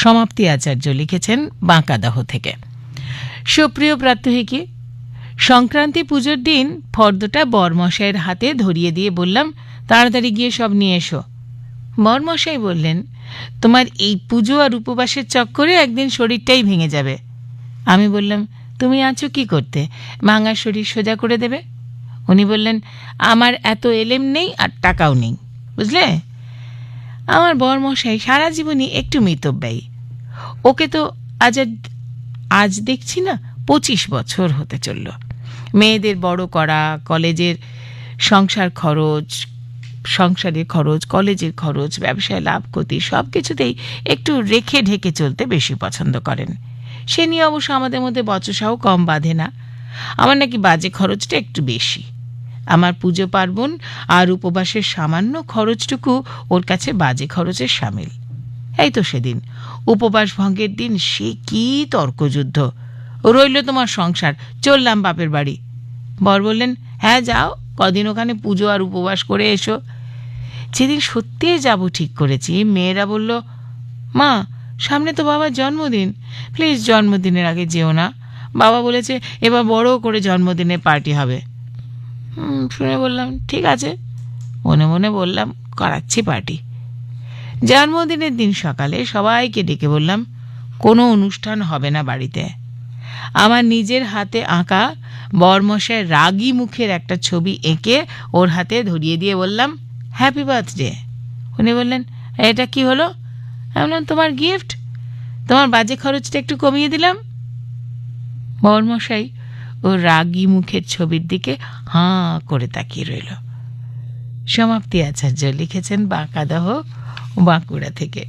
সমাপ্তি আচার্য লিখেছেন বাঁকাদাহ থেকে। সুপ্রিয় প্রাত্যহিকী, সংক্রান্তি পুজোর দিন ফর্দটা বরমশাইয়ের হাতে ধরিয়ে দিয়ে বললাম, তাড়াতাড়ি গিয়ে সব নিয়ে এসো। বরমশাই বললেন, তোমার এই পুজো আর উপবাসের চক্করে একদিন শরীরটাই ভেঙে যাবে। আমি বললাম, তুমি আছো কি করতে, ভাঙা শরীর সোজা করে দেবে? উনি বললেন, আমার এত এলেম নেই আর টাকাও নেই, বুঝলে। আমার বরমশাই সারা জীবনই একটু মিতব্যয়ী। ওকে তো আজ দেখছি না 25 বছর হতে চলল। মেয়েদের বড় করা, কলেজের সংসারের খরচ, কলেজের খরচ, ব্যবসায় লাভ ক্ষতি সব কিছুতেই একটু রেখে ঢেকে চলতে বেশি পছন্দ করেন। সে নিয়ে অবশ্য আমাদের মধ্যে বচসাও কম বাঁধে না। আমার নাকি বাজে খরচটা একটু বেশি। আমার পুজো পার্বণ আর উপবাসের সামান্য খরচটুকু ওর কাছে বাজে খরচের সামিল। এই তো সেদিন উপবাস ভঙ্গের দিন সে কি তর্কযুদ্ধ। রইল তোমার সংসার, চললাম বাপের বাড়ি। বর বললেন, হ্যাঁ যাও, কদিন ওখানে পুজো আর উপবাস করে এসো। যেদিন সত্যিই যাব ঠিক করেছি, মেয়েরা বলল, মা সামনে তো বাবার জন্মদিন, প্লিজ জন্মদিনের আগে যেও না। বাবা বলেছে এবার বড় করে জন্মদিনের পার্টি হবে। শুনে বললাম, ঠিক আছে। মনে মনে বললাম, করাচ্ছি পার্টি। জন্মদিনের দিন সকালে সবাইকে ডেকে বললাম, কোনো অনুষ্ঠান হবে না বাড়িতে। আমার নিজের হাতে আঁকা বরমশায় রাগী মুখের একটা ছবি এঁকে ওর হাতে ধরিয়ে দিয়ে বললাম, হ্যাপি বার্থডে। উনি বললেন, এটা কি হলো? আমি বললাম, তোমার গিফট, তোমার বাজে খরচটা একটু কমিয়ে দিলাম। বরমশাই ও রাগী মুখের ছবির দিকে হাঁ করে তাকিয়ে রইল। সমাপ্তি আচার্য লিখেছেন বাঁকাদাহ, বাঁকুড়া থেকে।